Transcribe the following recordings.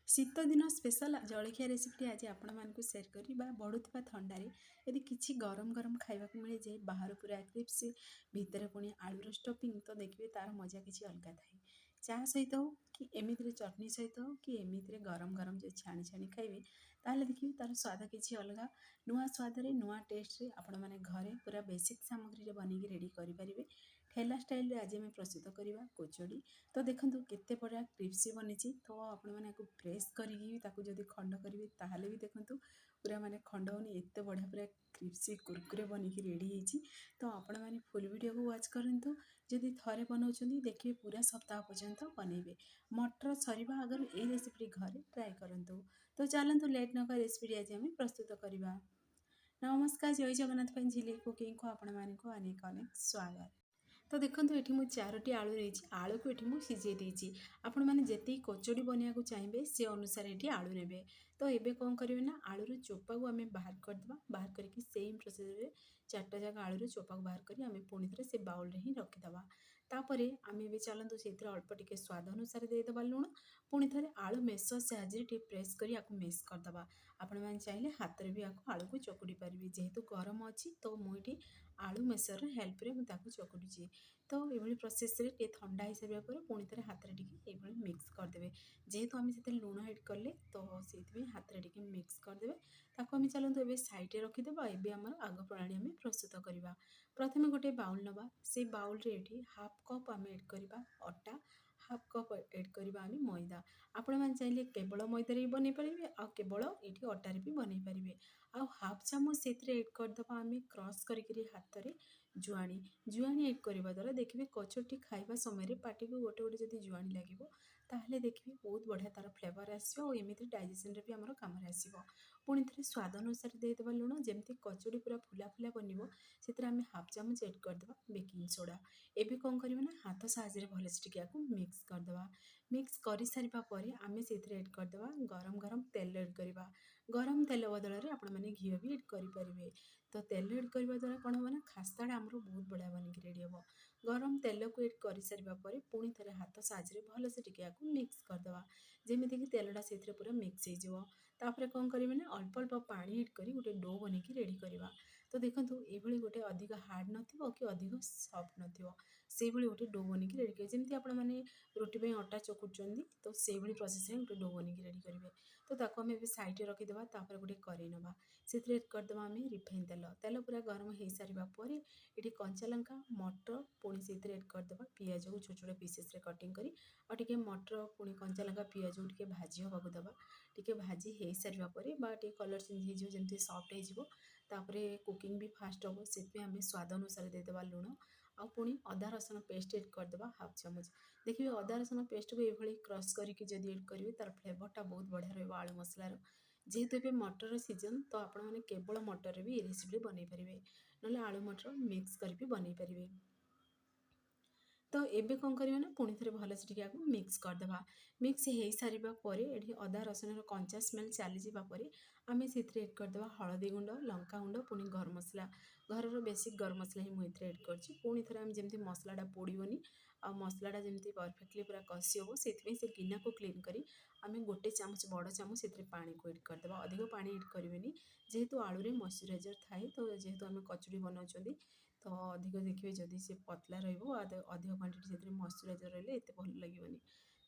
ଶୀତ ଦିନ ସ୍ପେଶାଲ ଜଳଖିଆ ରେସିପିଟି ଆଜି ଆପଣମାନଙ୍କୁ ସେୟାର କରିବା। ବଢ଼ୁଥିବା ଥଣ୍ଡାରେ ଯଦି କିଛି ଗରମ ଗରମ ଖାଇବାକୁ ମିଳିଯାଏ, ବାହାରୁ ପୁରା କ୍ରିପ୍ସ, ଭିତରେ ପୁଣି ଆଳୁର ଷ୍ଟଫିଂ, ତ ଦେଖିବେ ତା'ର ମଜା କିଛି ଅଲଗା ଥାଏ। ଚାହା ସହିତ ହଉ କି ଏମିତିରେ ଚଟଣି ସହିତ ହଉ କି ଏମିତିରେ ଗରମ ଗରମ ଯଦି ଛାଣି ଛାଣି ଖାଇବେ, ତାହେଲେ ଦେଖିବେ ତା'ର ସ୍ୱାଦ କିଛି ଅଲଗା। ନୂଆ ସ୍ୱାଦରେ ନୂଆ ଟେଷ୍ଟରେ ଆପଣମାନେ ଘରେ ପୁରା ବେସିକ୍ ସାମଗ୍ରୀରେ ବନେଇକି ରେଡ଼ି କରିପାରିବେ। ଠେଲା ଷ୍ଟାଇଲରେ ଆଜି ଆମେ ପ୍ରସ୍ତୁତ କରିବା କଚୋଡ଼ି। ତ ଦେଖନ୍ତୁ କେତେ ବଢ଼ିଆ କ୍ରିପ୍ସି ବନିଛି। ତ ଆପଣମାନେ ଆକୁ ପ୍ରେସ୍ କରିକି ତାକୁ ଯଦି ଖଣ୍ଡ କରିବେ ତାହେଲେ ବି ଦେଖନ୍ତୁ ପୁରା ମାନେ ଖଣ୍ଡ ହେଉନି, ଏତେ ବଢ଼ିଆ ପୁରା କ୍ରିପ୍ସି କୁରକୁରେ ବନିକି ରେଡ଼ି ହେଇଛି। ତ ଆପଣମାନେ ଫୁଲ୍ ଭିଡ଼ିଓକୁ ୱାଚ୍ କରନ୍ତୁ। ଯଦି ଥରେ ବନାଉଛନ୍ତି ଦେଖିବେ ପୁରା ସପ୍ତାହ ପର୍ଯ୍ୟନ୍ତ ବନେଇବେ। ମଟର ସରିବା ଆଗରୁ ଏଇ ରେସିପିଟି ଘରେ ଟ୍ରାଏ କରନ୍ତୁ। ତ ଚାଲନ୍ତୁ ଲେଟ୍ ନ କରି ରେସିପିଟି ଆଜି ଆମେ ପ୍ରସ୍ତୁତ କରିବା। ନମସ୍କାର, ଜୟ ଜଗନ୍ନାଥ ପାଇଁ ଝିଲି କୁକିଂକୁ ଆପଣମାନଙ୍କୁ ଅନେକ ଅନେକ ସ୍ୱାଗତ। ତ ଦେଖନ୍ତୁ ଏଠି ମୁଁ 4ଟି ଆଳୁ ନେଇଛି। ଆଳୁକୁ ଏଠି ମୁଁ ସିଝେଇ ଦେଇଛି। ଆପଣମାନେ ଯେତିକି କଚୋଡ଼ି ବନେଇବାକୁ ଚାହିଁବେ ସେ ଅନୁସାରେ ଏଠି ଆଳୁ ନେବେ। ତ ଏବେ କ'ଣ କରିବେ ନା, ଆଳୁର ଚୋପାକୁ ଆମେ ବାହାର କରିଦେବା। ବାହାର କରିକି ସେମ୍ ପ୍ରୋସେସ୍ରେ 4ଟା ଯାକ ଆଳୁର ଚୋପାକୁ ବାହାର କରି ଆମେ ପୁଣି ଥରେ ସେ ବାଉଲ୍ରେ ହିଁ ରଖିଦେବା। ତାପରେ ଆମେ ଏବେ ଚାଲନ୍ତୁ ସେଥିରେ ଅଳ୍ପ ଟିକେ ସ୍ୱାଦ ଅନୁସାରେ ଦେଇଦେବା ଲୁଣ। ପୁଣି ଥରେ ଆଳୁ ମେସର ସାହାଯ୍ୟରେ ଟିକେ ପ୍ରେସ୍ କରି ଆକୁ ମିକ୍ସ କରିଦେବା। ଆପଣମାନେ ଚାହିଁଲେ ହାତରେ ବି ଆଳୁକୁ ଚକୁଡ଼ି ପାରିବେ। ଯେହେତୁ ଗରମ ଅଛି ତ ମୁଁ ଏଠି ଆଳୁ ମେସରର ହେଲ୍ପରେ ମୁଁ ତାକୁ ଚକୁଡ଼ିଛି। ତ ଏଭଳି ପ୍ରୋସେସ୍ରେ ଟିକେ ଥଣ୍ଡା ହେଇସାରିବା ପରେ ପୁଣି ଥରେ ହାତରେ ଟିକେ ଏଇଭଳି ମିକ୍ସ କରିଦେବେ। ଯେହେତୁ ଆମେ ସେଥିରେ ଲୁଣ ଆଡ଼୍ କଲେ ତ ସେଇଥିପାଇଁ ହାତରେ ଟିକେ ମିକ୍ସ କରିଦେବେ। ତାକୁ ଆମେ ଚାଲନ୍ତୁ ଏବେ ସାଇଡ଼୍ରେ ରଖିଦେବା। ଏବେ ଆମର ଆଗ ପ୍ରଣାଳୀ ଆମେ ପ୍ରସ୍ତୁତ କରିବା। ପ୍ରଥମେ ଗୋଟେ ବାଉଲ୍ ନେବା। ସେଇ ବାଉଲ୍ରେ ଏଠି ହାଫ୍ କପ୍ ଆମେ ଆଡ଼୍ କରିବା ଅଟା, ହାଫ୍ କପ୍ ଆଡ଼୍ କରିବା ଆମେ ମଇଦା। ଆପଣମାନେ ଚାହିଁଲେ କେବଳ ମଇଦାରେ ବି ବନେଇ ପାରିବେ, ଆଉ କେବଳ ଏଠି ଅଟାରେ ବି ବନେଇ ପାରିବେ। ଆଉ ହାଫ୍ ଚାମଚ ସେଥିରେ ଆଡ଼୍ କରିଦେବା ଆମେ କ୍ରସ୍ କରିକିରି ହାତରେ ଜୁଆଣି। ଜୁଆଣି ଆଡ଼୍ କରିବା ଦ୍ୱାରା ଦେଖିବେ କଚୋଡ଼ିଟି ଖାଇବା ସମୟରେ ପାଟିକୁ ଗୋଟେ ଗୋଟେ ଯଦି ଜୁଆଣି ଲାଗିବ ତାହେଲେ ଦେଖିବେ ବହୁତ ବଢ଼ିଆ ତା'ର ଫ୍ଲେଭର୍ ଆସିବ, ଆଉ ଏମିତି ଡାଇଜେସନ୍ରେ ବି ଆମର କାମରେ ଆସିବ। ପୁଣି ଥରେ ସ୍ୱାଦ ଅନୁସାରେ ଦେଇଦେବା ଲୁଣ। ଯେମିତି କଚୋଡ଼ି ପୁରା ଫୁଲା ଫୁଲା ବନିବ ସେଥିରେ ଆମେ ହାଫ୍ ଚାମଚ ଆଡ଼୍ କରିଦେବା ବେକିଂ ସୋଡ଼ା। ଏବେ କ'ଣ କରିବା ନା, ହାତ ସାହାଯ୍ୟରେ ଭଲସେ ଟିକେ ଆକୁ ମିକ୍ସ କରିଦେବା। ମିକ୍ସ କରିସାରିବା ପରେ ଆମେ ସେଥିରେ ଆଡ଼୍ କରିଦେବା ଗରମ ଗରମ ତେଲ ଆଡ଼୍ କରିବା। ଗରମ ତେଲ ବଦଳରେ ଆପଣମାନେ ଘିଅ ବି ଆଡ଼୍ କରିପାରିବେ। ତ ତେଲ ଆଡ଼୍ କରିବା ଦ୍ୱାରା କ'ଣ ହେବ ନା, ଖାସ୍ତାଟା ଆମର ବହୁତ ବଢ଼ିଆ ବନିକି ରେଡ଼ି ହେବ। ଗରମ ତେଲକୁ ଆଡ଼୍ କରିସାରିବା ପରେ ପୁଣି ଥରେ ହାତ ସାହାଯ୍ୟରେ ଭଲସେ ଟିକେ ଆକୁ ମିକ୍ସ କରିଦେବା, ଯେମିତିକି ତେଲଟା ସେଥିରେ ପୁରା ମିକ୍ସ ହେଇଯିବ। ତାପରେ କ'ଣ କରିବେ ନା, ଅଳ୍ପ ଅଳ୍ପ ପାଣି ଆଡ଼୍ କରି ଗୋଟେ ଡୋ ବନେଇକି ରେଡ଼ି କରିବା। ତ ଦେଖନ୍ତୁ ଏଇଭଳି ଗୋଟେ ଅଧିକ ହାର୍ଡ଼ ନଥିବ କି ଅଧିକ ସଫ୍ଟ ନଥିବ, ସେଇଭଳି ଗୋଟେ ଡୋ ବନେଇକି ରେଡ଼ି କରିବେ। ଯେମିତି ଆପଣମାନେ ରୁଟି ପାଇଁ ଅଟା ଚକୁଟୁଛନ୍ତି ତ ସେଇଭଳି ପ୍ରୋସେସ୍ରେ ଗୋଟେ ଡୋ ବନେଇକି ରେଡ଼ି କରିବେ। ତ ତାକୁ ଆମେ ଏବେ ସାଇଡ଼୍ରେ ରଖିଦେବା। ତାପରେ ଗୋଟେ କରେଇ ନେବା। ସେଥିରେ ଆଡ଼୍ କରିଦେବା ଆମେ ରିଫାଇନ୍ ତେଲ। ତେଲ ପୁରା ଗରମ ହେଇସାରିବା ପରେ ଏଠି କଞ୍ଚା ଲଙ୍କା, ମଟର, ପୁଣି ସେଥିରେ ଆଡ଼୍ କରିଦେବା ପିଆଜକୁ ଛୋଟ ଛୋଟ ପିସେସ୍ରେ କଟିଂ କରି, ଆଉ ଟିକେ ମଟର ପୁଣି କଞ୍ଚା ଲଙ୍କା ପିଆଜକୁ ଟିକେ ଭାଜି ହେବାକୁ ଦେବା। ଟିକେ ଭାଜି ହେଇସାରିବା ପରେ ବା ଟିକେ କଲର୍ ଚେଞ୍ଜ ହେଇଯିବ, ଯେମିତି ସଫ୍ଟ ହେଇଯିବ, ତାପରେ କୁକିଂ ବି ଫାଷ୍ଟ ହେବ। ସେଥିପାଇଁ ଆମେ ସ୍ୱାଦ ଅନୁସାରେ ଦେଇଦେବା ଲୁଣ। ଆଉ ପୁଣି ଅଦା ରସୁଣ ପେଷ୍ଟ ଆଡ଼୍ କରିଦେବା ହାଫ୍ ଚାମଚ। ଦେଖିବେ ଅଦା ରସୁଣ ପେଷ୍ଟକୁ ଏଇଭଳି କ୍ରସ୍ କରିକି ଯଦି ଆଡ଼୍ କରିବେ ତା'ର ଫ୍ଲେଭରଟା ବହୁତ ବଢ଼ିଆ ରହିବ ଆଳୁ ମସଲାର। ଯେହେତୁ ଏବେ ମଟରର ସିଜନ୍ ତ ଆପଣମାନେ କେବଳ ମଟରରେ ବି ଏ ରେସିପିଟି ବନେଇ ପାରିବେ, ନହେଲେ ଆଳୁ ମଟର ମିକ୍ସ କରିକି ବନେଇ ପାରିବେ। ତ ଏବେ କ'ଣ କରିବା ନା, ପୁଣି ଥରେ ଭଲସେ ଟିକେ ଆକୁ ମିକ୍ସ କରିଦେବା। ମିକ୍ସ ହେଇସାରିବା ପରେ ଏଠି ଅଦା ରସୁଣର କଞ୍ଚା ସ୍ମେଲ୍ ଚାଲିଯିବା ପରେ ଆମେ ସେଥିରେ ଆଡ଼୍ କରିଦେବା ହଳଦୀ ଗୁଣ୍ଡ, ଲଙ୍କାଗୁଣ୍ଡ, ପୁଣି ଗରମ ମସଲା। ଘରର ବେସିକ୍ ଗରମ ମସଲା ହିଁ ମୁଁ ଏଥିରେ ଆଡ଼୍ କରିଛି। ପୁଣି ଥରେ ଆମେ ଯେମିତି ମସଲାଟା ପୋଡ଼ିବନି ଆଉ ମସଲାଟା ଯେମିତି ପରଫେକ୍ଟଲି ପୁରା କଷି ହେବ, ସେଥିପାଇଁ ସେ ଗିନାକୁ କ୍ଲିନ୍ କରି ଆମେ ଗୋଟେ ଚାମଚ ବଡ଼ ଚାମଚ ସେଥିରେ ପାଣିକୁ ଆଡ଼୍ କରିଦେବା। ଅଧିକ ପାଣି ଆଡ଼୍ କରିବେନି, ଯେହେତୁ ଆଳୁରେ ମଏଶ୍ଚରାଇଜର୍ ଥାଏ। ତ ଯେହେତୁ ଆମେ କଚୋଡ଼ି ବନାଉଛନ୍ତି ତ ଅଧିକ ଦେଖିବେ ଯଦି ସେ ପତଲା ରହିବ, ଅଧିକ କ୍ୱାଣ୍ଟିଟି ସେଥିରେ ମଏଶ୍ଚରାଇଜର୍ ରହିଲେ ଏତେ ଭଲ ଲାଗିବନି।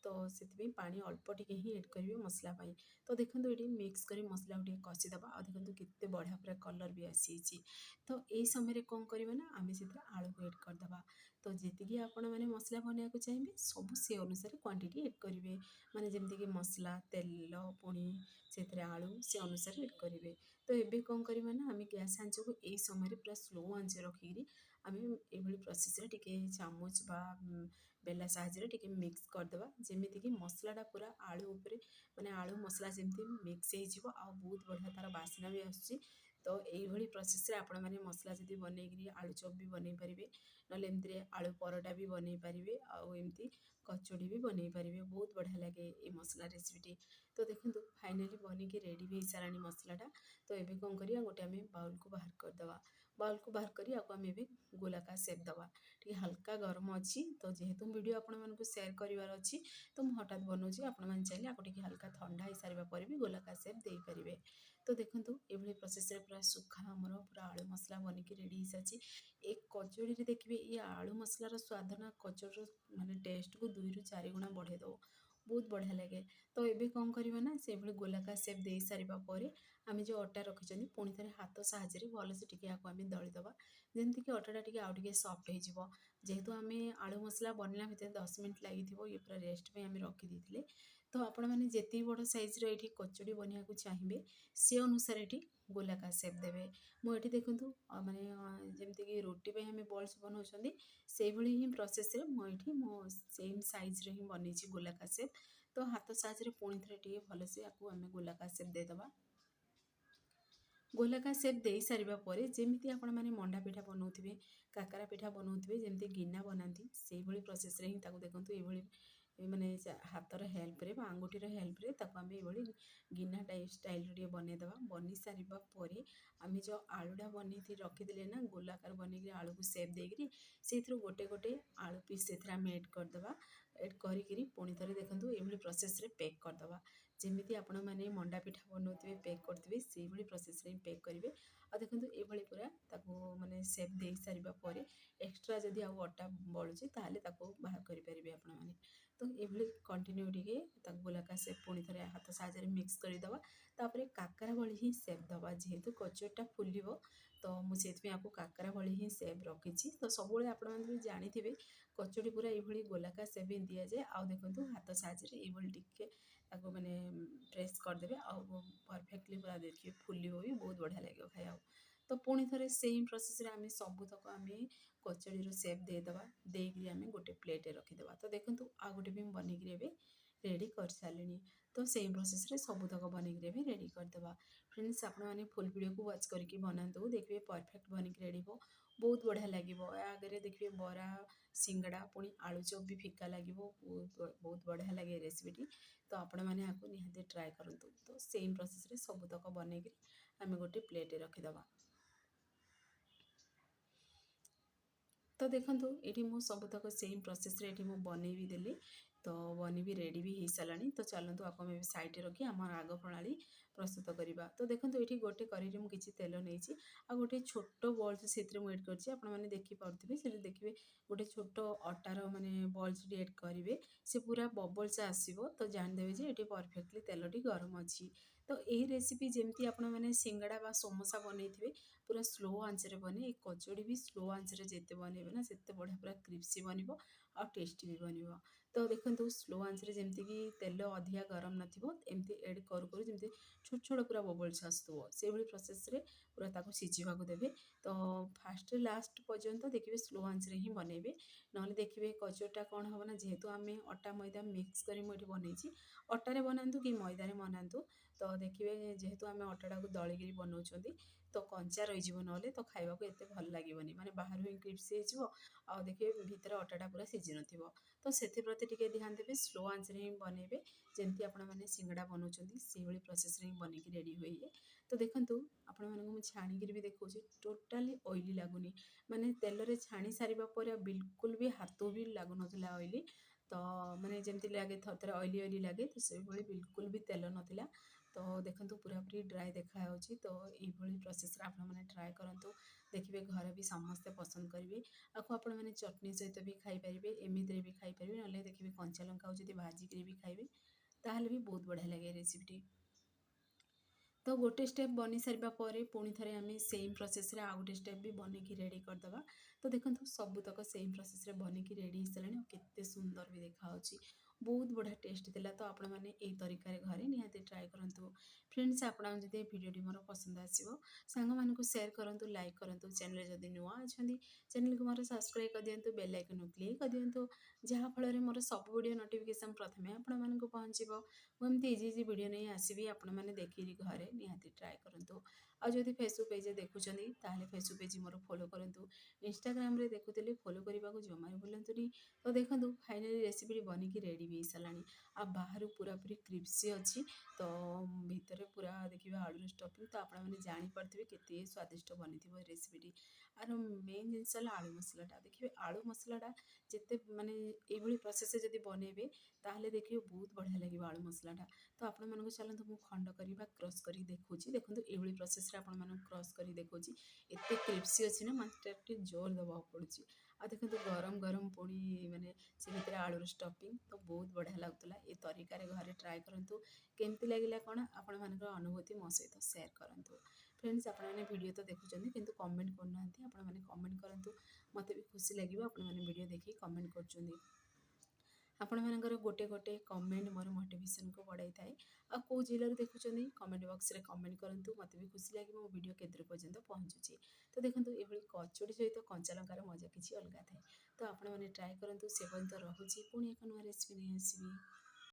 ତ ସେଥିପାଇଁ ପାଣି ଅଳ୍ପ ଟିକେ ହିଁ ଆଡ଼୍ କରିବେ ମସଲା ପାଇଁ। ତ ଦେଖନ୍ତୁ ଏଠି ମିକ୍ସ କରି ମସଲାକୁ ଟିକେ କଷିଦେବା। ଆଉ ଦେଖନ୍ତୁ କେତେ ବଢ଼ିଆ ପୁରା କଲର୍ ବି ଆସିଯାଇଛି। ତ ଏଇ ସମୟରେ କ'ଣ କରିବା ନା, ଆମେ ସେଥିରେ ଆଳୁକୁ ଆଡ଼୍ କରିଦେବା। ତ ଯେତିକି ଆପଣମାନେ ମସଲା ବନେଇବାକୁ ଚାହିଁବେ ସବୁ ସେ ଅନୁସାରେ କ୍ୱାଣ୍ଟିଟି ଆଡ଼୍ କରିବେ। ମାନେ ଯେମିତିକି ମସଲା, ତେଲ, ପୁଣି ସେଥିରେ ଆଳୁ ସେ ଅନୁସାରେ ଆଡ଼୍ କରିବେ। ତ ଏବେ କ'ଣ କରିବା ନା, ଆମେ ଗ୍ୟାସ୍ ଆଞ୍ଚକୁ ଏଇ ସମୟରେ ପୁରା ସ୍ଲୋ ଆଞ୍ଚରେ ରଖିକିରି ଆମେ ଏଇଭଳି ପ୍ରୋସେସ୍ରେ ଟିକେ ଚାମଚ ବା ବେଲା ସାହାଯ୍ୟରେ ଟିକେ ମିକ୍ସ କରିଦେବା, ଯେମିତିକି ମସଲାଟା ପୁରା ଆଳୁ ଉପରେ ମାନେ ଆଳୁ ମସଲା ଯେମିତି ମିକ୍ସ ହେଇଯିବ, ଆଉ ବହୁତ ବଢ଼ିଆ ତା'ର ବାସ୍ନା ବି ଆସୁଛି। ତ ଏଇଭଳି ପ୍ରୋସେସ୍ରେ ଆପଣମାନେ ମସଲା ଯଦି ବନେଇକିରି ଆଳୁ ଚପ୍ ବି ବନେଇ ପାରିବେ, ନହେଲେ ଏମିତିରେ ଆଳୁ ପରଟା ବି ବନେଇ ପାରିବେ, ଆଉ ଏମିତି କଚୋଡ଼ି ବି ବନେଇ ପାରିବେ। ବହୁତ ବଢ଼ିଆ ଲାଗେ ଏ ମସଲା ରେସିପିଟି। ତ ଦେଖନ୍ତୁ ଫାଇନାଲି ବନେଇକି ରେଡ଼ି ବି ହେଇସାରିଲାଣି ମସଲାଟା। ତ ଏବେ କ'ଣ କରିବା, ଗୋଟେ ଆମେ ବାଉଲ୍କୁ ବାହାର କରିଦେବା। बाउल को बाहर करी आपको आम ए गोलाकार सेप दवा टी हल्का गरम अच्छी तो जेहेतु वीडियो आपण मानक शेयर करार अच्छी तो मुझे हठात बनाऊँगी आपण मैंने चाहिए आपको टी हल्का ठंडा हो सारा पर भी गोलाकार सेप दे पारे। तो देखूँ ये प्रोसेस पूरा सुखा आमर पूरा आलू मसला बनिकी रेडी हो सारी। एक कचोड़ी देखिए ये आलू मसलार स्वाद ना कचोड़ी माने टेस्ट को 2 ରୁ 4 गुणा बढ़े दो बहुत बढ़िया लगे। तो ये कौन करवा ना से गोलाकार सेप दे सारापर आम जो अटा रखी पुणी थे हाथ साहाଯ୍य भलसे टी आम दलीदबा जमीक अटाटा टी आउ टे सफ्ट हो जेहेतु आम आलू मसला बनला भितर 10 मिनट लगी ये पूरा रेस्ट पे आम रखी तो आपण मैंने जिते बड़ सैज्र ये कचोड़ी बनवा को चाहिए सी अनुसार ये गोलाकार सेप देवे। मुझे देखूँ माने जमीक रोटी पे आम बल्स बनाऊँ से भली ही प्रोसेस मुझे मो सेम साइज्रे ही बनी गोलाकार सेप। तो हाथ साहाଯ୍य पुणी थे टे भलसे आपको आम गोलाकार सेप देदबा। गोलाकार सेप दे सारापर जमी आपण मैंने मंडा पिठा बनाऊे काकरा पिठा बनाऊे जमी गिना बनाती से भली प्रोसेस ही देखूँ ये माने हाथर हेल्प रे आंगुठीर हेल्प रे ताको आम ये गिना टाइप स्टाइल टे बनईदबा। बनी सारापर आम जो आलूटा बनी रखीदे ना गोलाकार बन आलू को सेप देकरी से गोटे गोटे आलू पीस से एड करदे एड करी पुणी थे देखूँ ये प्रोसेस रे पैक करदबा जमी आपण मैंने मंडा पिठा बनाऊे पैक करेंगे से भली प्रोसेस रे पैक करेंगे। आ देखो ये पूरा ताको माने सेप दे सारापर एक्सट्रा जदि आउ अटा बलुची ताहले ताको बाहर करेंगे आपण मैंने। तो ये कंटिन्यू टे गोलाकार सेप पुणी थे हाथ साहाଯ୍य मिक्स करदबा तापर काकरा भली ही सेप दबा जेहेतु कचोरीटा फुलिब तो मुझे आपको काकरा भली ही सेप रखी। तो सब आपण मैंने जानते कचोड़ी पूरा ये गोलाकार सेप ही दि जाए आ देखो हाथ साहाଯ୍य ये टिके ताको मैंने प्रेस करदे आउ परफेक्टली पूरा देखिए फुलिब भी बहुत बढ़िया लगे खाया। तो पुणी थे सेम प्रोसेस आम सबूतक आम कचोड़ी सेप देदबा देकरी आम गोटे प्लेट रखीदे। तो देखो आ गोटे भी बनिकी रेडी कर सारे। तो सेम प्रोसेस रे सबूतक बनिकी भी रेडी करदे। फ्रेंड्स आपण मैंने फुल वीडियो को वाच करके बनातु देखिए परफेक्ट बनिकी रेडी हो बहुत बढ़िया लगे। आगे देखिए बरा सिंगड़ा पुणी आलू चप भी फिका लगे बहुत बढ़िया लगे रेसिपीटी। तो आपण मैंने आपको निहाती ट्राए करूँ। तो सेम प्रोसेस रे सबूतक बनईकरी आम गोटे प्लेट रखीदबा। तो देखूँ ये मु सबूतक सेम प्रोसेस रे मु बने भी देली तो बनी भी रेडी भी हो सारा। तो चलतु आपको आम साइड रखी आम आग प्रणाली प्रस्तुत करवा। तो देखो ये गोटे करी मुझे तेल नहीं आ गोटे छोट बल्स से एड कर देखिपे से देखिए गोटे छोट अटार माने बल्स एड करेंगे से पूरा बबल्स आसो तो जानदेवे जे ये परफेक्टली तेलटी गरम अच्छी। तो यही रेसिपी जमी आपण मैंने सिंगड़ा बा समोसा बनई पूरा स्लो आंचरे बने एक कचोड़ी भी स्लो आंचरे जिते बनइबे ना सेते बढ़िया पूरा क्रिप्सी बनिबो आ टेस्टी भी बनिबो। तो देखो स्लो आंचरे जमती कि तेल अधिका गरम नथिबो एमती एड करू करू जमती छोट छोट पूरा बबल्स आसुथबो से भली प्रोसेस रे पूरा ताको सिझिबाकू देबे। तो फास्ट लास्ट पर्यंत देखिए स्लो आंचरे ही बनइबे नहले देखिए कचोरीटा कौन हम ना जेहेतु आम अटा मैदा मिक्स करी मुझे बनई अटारे बनातु कि मैदारे बनातु। तो देखिए जेहेतु आम अटाटा को दलिकी बनाऊँ तो कंचा रही ना तो खाइबा एत भल लगे माने बाहर ही क्रिप्सी हो देखिए भितर अटाटा पूरा सीझी न। तो से टे ध्यान देवे स्लो आंचरे ही बनइबे जमती आपण मैंने सिंगड़ा बनाऊँ से भली प्रोसेस रे बनिकी रेडी हुए। तो देखो आपण मानक छाणिकी भी देखा टोटाली ऑयली लगुनि माने तेल रे छाणी सारापर बिल्कुल भी हाथ भी लगुन ऑयली। तो माने जमती लगे थे ऑयली ऑयली लगे तो से भली बिल्कुल भी तेल नथिला। तो देखो पूरा पूरी ड्राए देखा। तो ये प्रोसेस आप ट्राए करूँ देखिए घर भी समस्ते पसंद करेंगे आपको आपण मैंने चटनी सहित भी खाईपारे एमती भी खाईपारे ना देखिए कंचा लंका जब भाजिक भी खाइबे ताहले भी बहुत बढ़िया लगे रेसिपीटी। तो गोटे स्टेप बनी सारा पुणी थे आम सेम प्रोसेस रे आउ गोटे स्टेप भी बनिकी रेडी करदबा। तो देखो सबूतक सेम प्रोसेस रे बनिकी रेडी हो सारे केते सुंदर भी देखा बहुत बढ़िया टेस्ट थिला। तो आपण मैंने यही तरीका घरे निहाती ट्राए करूँ। फ्रेंड्स आपण जब भिडियोटी मोर पसंद आसो सांग मानक शेयर करूँ लाइक करूँ चैनल जदि नुआ अच्छा चैनल को मोर सब्सक्राइब कर दिंतु बेल आइकन को क्लिक कर दिंतु जहाँफल मोर सब वीडियो नोटिफिकेशन प्रथमे आपण मानक पहुँचो। मुझे इजी इजी वीडियो नहीं आसबि आपण मैंने देखिए घरे निहाती ट्राए करूँ। ଆଉ ଯଦି ଫେସବୁକ୍ ପେଜ୍ ଦେଖୁଛନ୍ତି ତାହେଲେ ଫେସବୁକ୍ ପେଜ୍ ମୋର ଫଲୋ କରନ୍ତୁ। ଇନଷ୍ଟାଗ୍ରାମରେ ଦେଖୁଥିଲେ ଫଲୋ କରିବାକୁ ଜମାରୁ ଭୁଲନ୍ତୁନି। ତ ଦେଖନ୍ତୁ ଫାଇନାଲି ରେସିପିଟି ବନିକି ରେଡ଼ି ବି ହେଇସାରିଲାଣି। ଆଉ ବାହାରୁ ପୁରାପୁରି କ୍ରିପ୍ସି ଅଛି, ତ ଭିତରେ ପୁରା ଦେଖିବେ ଆଳୁର ଷ୍ଟଫିଂ। ତ ଆପଣମାନେ ଜାଣିପାରୁଥିବେ କେତେ ସ୍ୱାଦିଷ୍ଟ ବନିଥିବ ଏ ରେସିପିଟି। ଆର ମେନ୍ ଜିନିଷ ହେଲା ଆଳୁ ମସଲାଟା। ଦେଖିବେ ଆଳୁ ମସଲାଟା ଯେତେ ମାନେ ଏଇଭଳି ପ୍ରୋସେସ୍‌ରେ ଯଦି ବନେଇବେ ତାହେଲେ ଦେଖିବେ ବହୁତ ବଢ଼ିଆ ଲାଗିବ ଆଳୁ ମସଲାଟା। ତ ଆପଣମାନଙ୍କୁ ଚାଲନ୍ତୁ ମୁଁ ଖଣ୍ଡ କରି ବା କ୍ରସ୍ କରିକି ଦେଖଉଛି। ଦେଖନ୍ତୁ ଏଇଭଳି ପ୍ରୋସେସ୍‌ରେ ଆପଣମାନଙ୍କୁ କ୍ରସ୍ କରି ଦେଖଉଛି। ଏତେ କ୍ରିପ୍ସି ଅଛି ନା ମାଂସଟା ଟିକେ ଜୋର ଦେବାକୁ ପଡ଼ୁଛି। ଆଉ ଦେଖନ୍ତୁ ଗରମ ଗରମ ପୁଣି ମାନେ ସେ ଭିତରେ ଆଳୁର ଷ୍ଟଫିଂ ତ ବହୁତ ବଢ଼ିଆ ଲାଗୁଥିଲା। ଏ ତରିକାରେ ଘରେ ଟ୍ରାଏ କରନ୍ତୁ। କେମିତି ଲାଗିଲା କ'ଣ ଆପଣମାନଙ୍କର ଅନୁଭୂତି ମୋ ସହିତ ସେୟାର କରନ୍ତୁ। ଫ୍ରେଣ୍ଡସ୍ ଆପଣମାନେ ଭିଡ଼ିଓ ତ ଦେଖୁଛନ୍ତି କିନ୍ତୁ କମେଣ୍ଟ କରୁନାହାନ୍ତି। ଆପଣମାନେ କମେଣ୍ଟ କରନ୍ତୁ, ମୋତେ ବି ଖୁସି ଲାଗିବ ଆପଣମାନେ ଭିଡ଼ିଓ ଦେଖିକି କମେଣ୍ଟ କରୁଛନ୍ତି। ଆପଣମାନଙ୍କର ଗୋଟେ ଗୋଟେ କମେଣ୍ଟ ମୋର ମୋଟିଭେସନ୍‌କୁ ବଢ଼ାଇଥାଏ। ଆଉ କେଉଁ ଜିଲ୍ଲାରୁ ଦେଖୁଛନ୍ତି କମେଣ୍ଟ ବକ୍ସରେ କମେଣ୍ଟ କରନ୍ତୁ, ମୋତେ ବି ଖୁସି ଲାଗିବ ମୋ ଭିଡ଼ିଓ କେତେ ଦୂର ପର୍ଯ୍ୟନ୍ତ ପହଞ୍ଚୁଛି। ତ ଦେଖନ୍ତୁ ଏଭଳି କଚୁଡ଼ି ସହିତ କଞ୍ଚା ଲଙ୍କାର ମଜା କିଛି ଅଲଗା ଥାଏ। ତ ଆପଣମାନେ ଟ୍ରାଏ କରନ୍ତୁ। ସେ ପର୍ଯ୍ୟନ୍ତ ରହୁଛି, ପୁଣି ଏକ ନୂଆ ରେସିପି ନେଇ ଆସିବି।